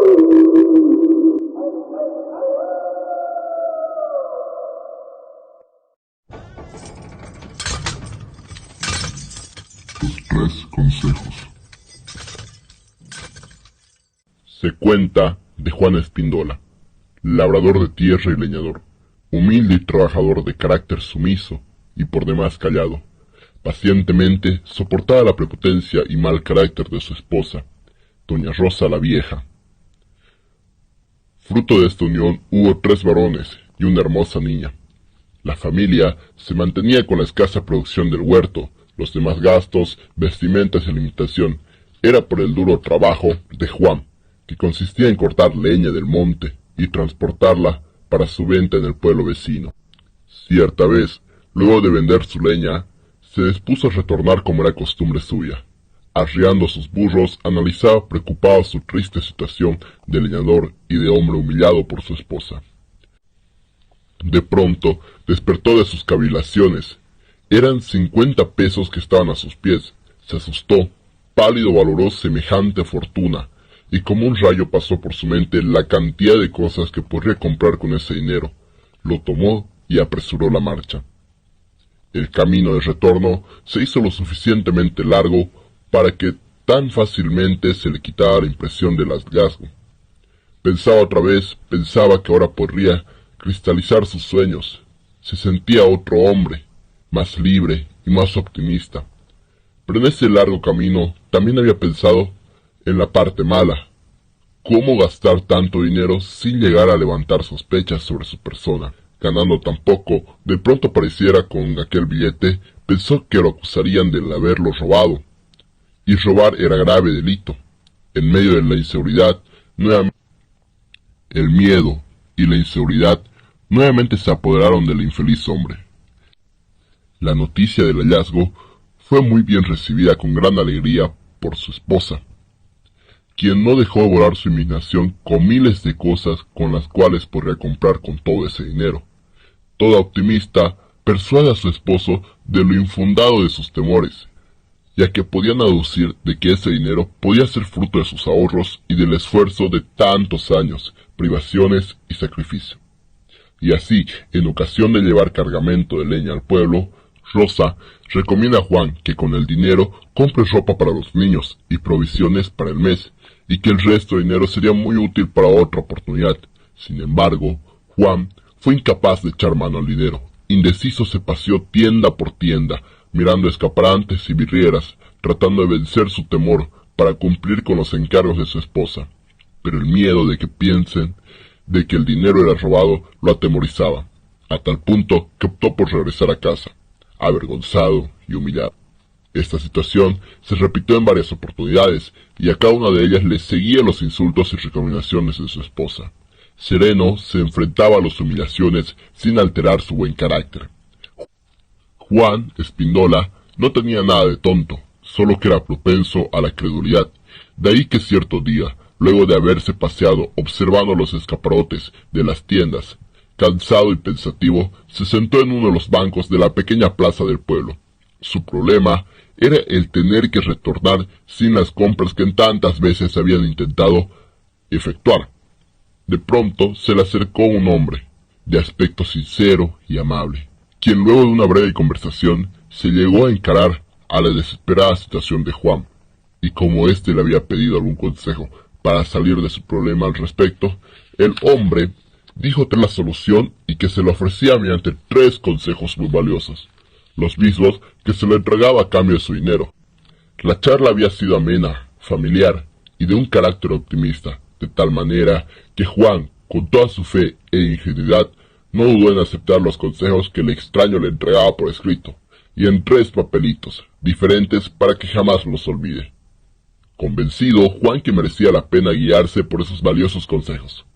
Los 3 consejos. Se cuenta de Juan Espíndola, labrador de tierra y leñador, humilde y trabajador, de carácter sumiso y por demás callado. Pacientemente soportaba la prepotencia y mal carácter de su esposa, doña Rosa la Vieja. Fruto de esta unión hubo 3 varones y una hermosa niña. La familia se mantenía con la escasa producción del huerto. Los demás gastos, vestimentas y alimentación era por el duro trabajo de Juan, que consistía en cortar leña del monte y transportarla para su venta en el pueblo vecino. Cierta vez, luego de vender su leña, se dispuso a retornar como era costumbre suya. Arriando sus burros, analizaba preocupado su triste situación de leñador y de hombre humillado por su esposa. De pronto, despertó de sus cavilaciones. Eran 50 pesos que estaban a sus pies. Se asustó, pálido valoró semejante fortuna, y como un rayo pasó por su mente la cantidad de cosas que podría comprar con ese dinero. Lo tomó y apresuró la marcha. El camino de retorno se hizo lo suficientemente largo para que tan fácilmente se le quitara la impresión del hallazgo. Pensaba otra vez, pensaba que ahora podría cristalizar sus sueños. Se sentía otro hombre, más libre y más optimista. Pero en ese largo camino también había pensado en la parte mala. ¿Cómo gastar tanto dinero sin llegar a levantar sospechas sobre su persona? Ganando tan poco, de pronto apareciera con aquel billete, pensó que lo acusarían de haberlo robado. Y robar era grave delito. En medio de la inseguridad, el miedo y la inseguridad nuevamente se apoderaron del infeliz hombre. La noticia del hallazgo fue muy bien recibida con gran alegría por su esposa, quien no dejó volar su imaginación con miles de cosas con las cuales podría comprar con todo ese dinero. Toda optimista, persuade a su esposo de lo infundado de sus temores, ya que podían aducir de que ese dinero podía ser fruto de sus ahorros y del esfuerzo de tantos años, privaciones y sacrificio. Y así, en ocasión de llevar cargamento de leña al pueblo, Rosa recomienda a Juan que con el dinero compre ropa para los niños y provisiones para el mes, y que el resto de dinero sería muy útil para otra oportunidad. Sin embargo, Juan fue incapaz de echar mano al dinero. Indeciso se paseó tienda por tienda, mirando escaparates y vidrieras, tratando de vencer su temor para cumplir con los encargos de su esposa. Pero el miedo de que piensen de que el dinero era robado lo atemorizaba, a tal punto que optó por regresar a casa, avergonzado y humillado. Esta situación se repitió en varias oportunidades, y a cada una de ellas le seguían los insultos y recriminaciones de su esposa. Sereno se enfrentaba a las humillaciones sin alterar su buen carácter. Juan Espíndola no tenía nada de tonto, solo que era propenso a la credulidad. De ahí que cierto día, luego de haberse paseado observando los escaparates de las tiendas, cansado y pensativo, se sentó en uno de los bancos de la pequeña plaza del pueblo. Su problema era el tener que retornar sin las compras que tantas veces habían intentado efectuar. De pronto se le acercó un hombre, de aspecto sincero y amable, quien luego de una breve conversación se llegó a encarar a la desesperada situación de Juan, y como éste le había pedido algún consejo para salir de su problema al respecto, el hombre dijo tener la solución y que se le ofrecía mediante 3 consejos muy valiosos, los mismos que se le entregaba a cambio de su dinero. La charla había sido amena, familiar y de un carácter optimista, de tal manera que Juan, con toda su fe e ingenuidad, no dudó en aceptar los consejos que el extraño le entregaba por escrito, y en 3 papelitos, diferentes para que jamás los olvide. Convencido, Juan que merecía la pena guiarse por esos valiosos consejos,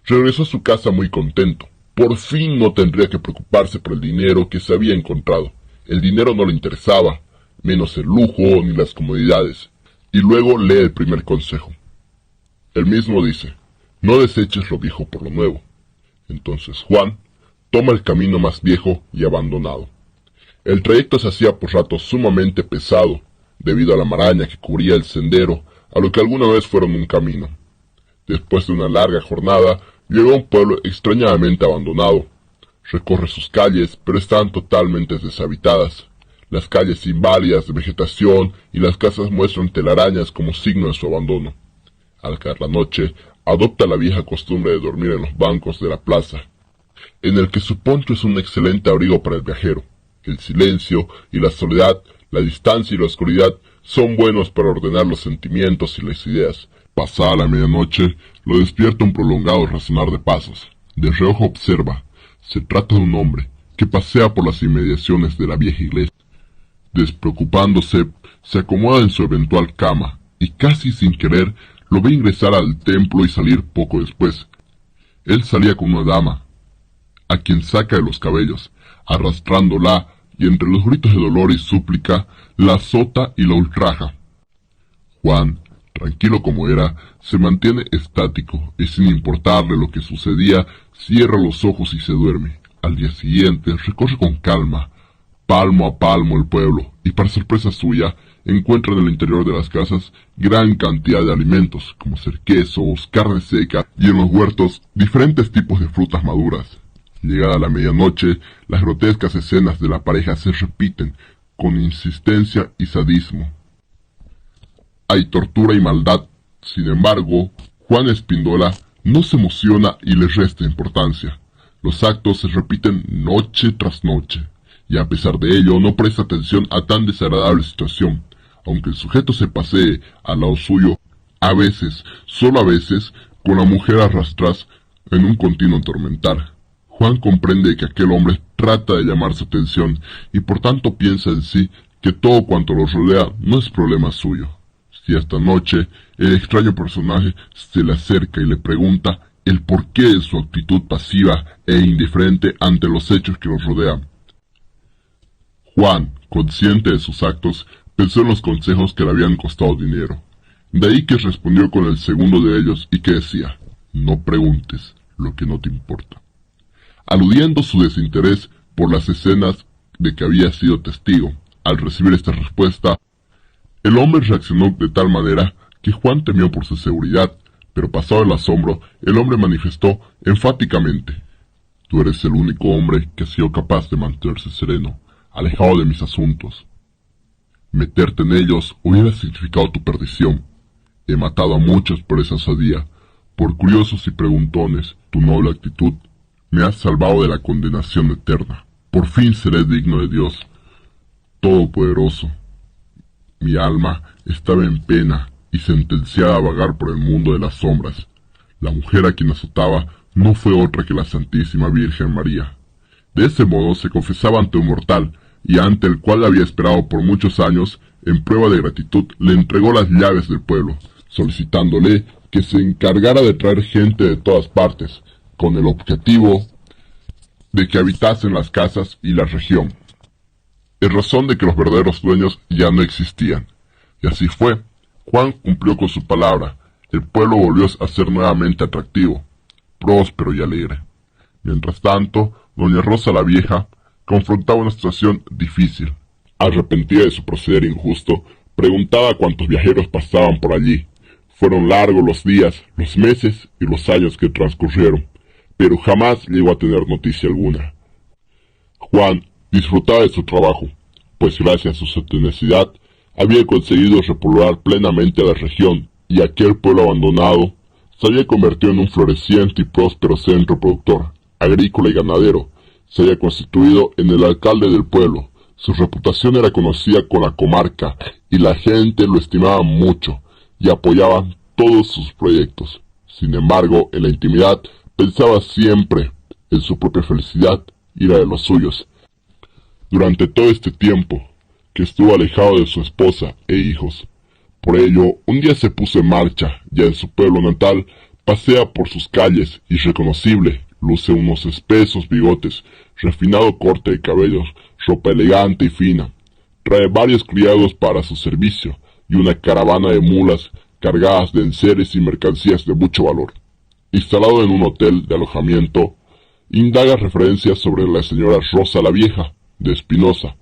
regresó a su casa muy contento. Por fin no tendría que preocuparse por el dinero que se había encontrado. El dinero no le interesaba, menos el lujo ni las comodidades. Y luego lee el primer consejo. El mismo dice: no deseches lo viejo por lo nuevo. Entonces Juan toma el camino más viejo y abandonado. El trayecto se hacía por ratos sumamente pesado, debido a la maraña que cubría el sendero, a lo que alguna vez fueron un camino. Después de una larga jornada, llegó a un pueblo extrañamente abandonado. Recorre sus calles, pero están totalmente deshabitadas. Las calles inválidas de vegetación y las casas muestran telarañas como signo de su abandono. Al caer la noche, adopta la vieja costumbre de dormir en los bancos de la plaza, en el que su poncho es un excelente abrigo para el viajero. El silencio y la soledad, la distancia y la oscuridad son buenos para ordenar los sentimientos y las ideas. Pasada la medianoche, lo despierta un prolongado resonar de pasos. De reojo observa. Se trata de un hombre que pasea por las inmediaciones de la vieja iglesia. Despreocupándose, se acomoda en su eventual cama y casi sin querer lo ve ingresar al templo y salir poco después. Él salía con una dama, a quien saca de los cabellos, arrastrándola, y entre los gritos de dolor y súplica, la azota y la ultraja. Juan, tranquilo como era, se mantiene estático y sin importarle lo que sucedía, cierra los ojos y se duerme. Al día siguiente recorre con calma, palmo a palmo el pueblo, y para sorpresa suya, encuentra en el interior de las casas gran cantidad de alimentos, como ser quesos, carne seca, y en los huertos diferentes tipos de frutas maduras. Llegada la medianoche, las grotescas escenas de la pareja se repiten, con insistencia y sadismo. Hay tortura y maldad. Sin embargo, Juan Espíndola no se emociona y le resta importancia. Los actos se repiten noche tras noche, y a pesar de ello no presta atención a tan desagradable situación. Aunque el sujeto se pasee al lado suyo, a veces, solo a veces, con la mujer a rastras en un continuo tormentar. Juan comprende que aquel hombre trata de llamar su atención y por tanto piensa en sí que todo cuanto lo rodea no es problema suyo. Cierta noche, el extraño personaje se le acerca y le pregunta el porqué de su actitud pasiva e indiferente ante los hechos que los rodean. Juan, consciente de sus actos, pensó en los consejos que le habían costado dinero. De ahí que respondió con el segundo de ellos y que decía, no preguntes lo que no te importa. Aludiendo su desinterés por las escenas de que había sido testigo. Al recibir esta respuesta, el hombre reaccionó de tal manera que Juan temió por su seguridad, pero pasado el asombro, el hombre manifestó enfáticamente, tú eres el único hombre que ha sido capaz de mantenerse sereno, alejado de mis asuntos. Meterte en ellos hubiera significado tu perdición. He matado a muchos por esa osadía, por curiosos y preguntones, tu noble actitud me has salvado de la condenación eterna. Por fin seré digno de Dios Todopoderoso. Mi alma estaba en pena y sentenciada a vagar por el mundo de las sombras. La mujer a quien azotaba no fue otra que la Santísima Virgen María. De ese modo se confesaba ante un mortal, y ante el cual había esperado por muchos años, en prueba de gratitud le entregó las llaves del pueblo, solicitándole que se encargara de traer gente de todas partes, con el objetivo de que habitasen las casas y la región, en razón de que los verdaderos dueños ya no existían. Y así fue. Juan cumplió con su palabra. El pueblo volvió a ser nuevamente atractivo, próspero y alegre. Mientras tanto, doña Rosa la vieja confrontaba una situación difícil. Arrepentida de su proceder injusto, preguntaba a cuántos viajeros pasaban por allí. Fueron largos los días, los meses y los años que transcurrieron, pero jamás llegó a tener noticia alguna. Juan disfrutaba de su trabajo, pues gracias a su tenacidad había conseguido repoblar plenamente la región, y aquel pueblo abandonado se había convertido en un floreciente y próspero centro productor, agrícola y ganadero. Se había constituido en el alcalde del pueblo. Su reputación era conocida con la comarca, y la gente lo estimaba mucho, y apoyaba todos sus proyectos. Sin embargo, en la intimidad, pensaba siempre en su propia felicidad y la de los suyos. Durante todo este tiempo que estuvo alejado de su esposa e hijos. Por ello, un día se puso en marcha, ya en su pueblo natal, pasea por sus calles, irreconocible, luce unos espesos bigotes, refinado corte de cabellos, ropa elegante y fina. Trae varios criados para su servicio, y una caravana de mulas cargadas de enseres y mercancías de mucho valor. Instalado en un hotel de alojamiento, indaga referencias sobre la señora Rosa la Vieja, de Espinosa,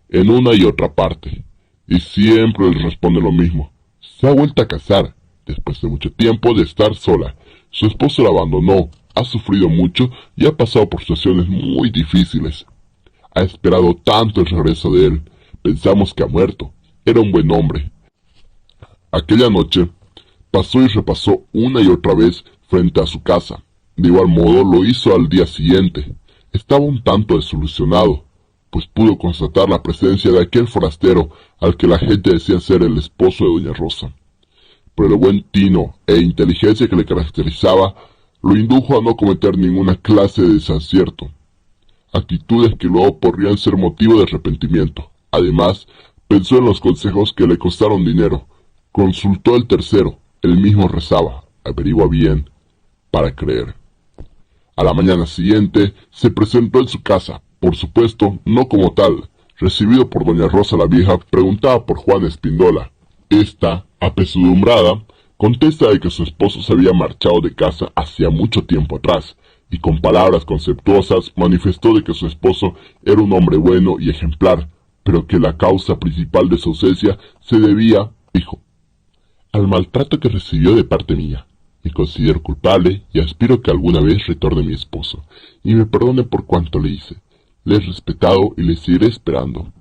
en una y otra parte, y siempre le responde lo mismo. Se ha vuelto a casar, después de mucho tiempo de estar sola, Su esposo la abandonó, ha sufrido mucho y ha pasado por situaciones muy difíciles. Ha esperado tanto el regreso de él. Pensamos que ha muerto. Era un buen hombre. Aquella noche pasó y repasó una y otra vez frente a su casa. De igual modo lo hizo al día siguiente. Estaba un tanto desilusionado, pues pudo constatar la presencia de aquel forastero al que la gente decía ser el esposo de doña Rosa. Pero el buen tino e inteligencia que le caracterizaba lo indujo a no cometer ninguna clase de desacierto, actitudes que luego podrían ser motivo de arrepentimiento. Además, pensó en los consejos que le costaron dinero. Consultó el tercero, él mismo rezaba, averigua bien, para creer. A la mañana siguiente se presentó en su casa, por supuesto, no como tal. Recibido por doña Rosa la vieja, preguntaba por Juana Espíndola. Esta, apesadumbrada, contesta de que su esposo se había marchado de casa hacía mucho tiempo atrás, y con palabras conceptuosas manifestó de que su esposo era un hombre bueno y ejemplar, pero que la causa principal de su ausencia se debía, dijo, al maltrato que recibió de parte mía. Me considero culpable y aspiro que alguna vez retorne mi esposo, y me perdone por cuanto le hice. Le he respetado y le seguiré esperando.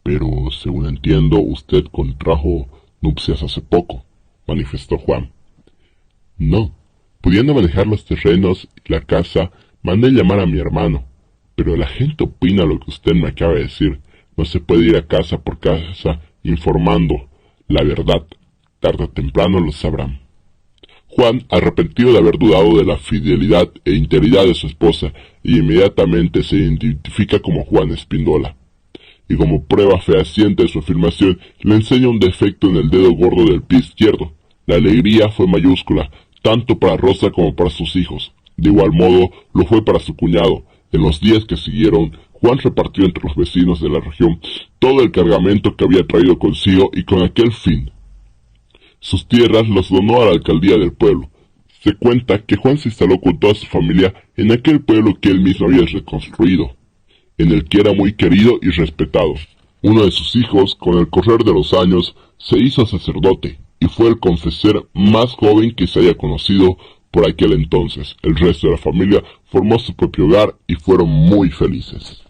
Pero, según entiendo, usted contrajo nupcias hace poco, manifestó Juan. No, pudiendo manejar los terrenos y la casa, mandé llamar a mi hermano, pero la gente opina lo que usted me acaba de decir. No se puede ir a casa por casa informando la verdad. Tarde o temprano lo sabrán. Juan, arrepentido de haber dudado de la fidelidad e integridad de su esposa, inmediatamente se identifica como Juan Espíndola, y como prueba fehaciente de su afirmación, le enseña un defecto en el dedo gordo del pie izquierdo. La alegría fue mayúscula, tanto para Rosa como para sus hijos. De igual modo, lo fue para su cuñado. En los días que siguieron, Juan repartió entre los vecinos de la región todo el cargamento que había traído consigo y con aquel fin. Sus tierras los donó a la alcaldía del pueblo. Se cuenta que Juan se instaló con toda su familia en aquel pueblo que él mismo había reconstruido, en el que era muy querido y respetado. Uno de sus hijos, con el correr de los años, se hizo sacerdote, y fue el confesor más joven que se haya conocido por aquel entonces. El resto de la familia formó su propio hogar y fueron muy felices.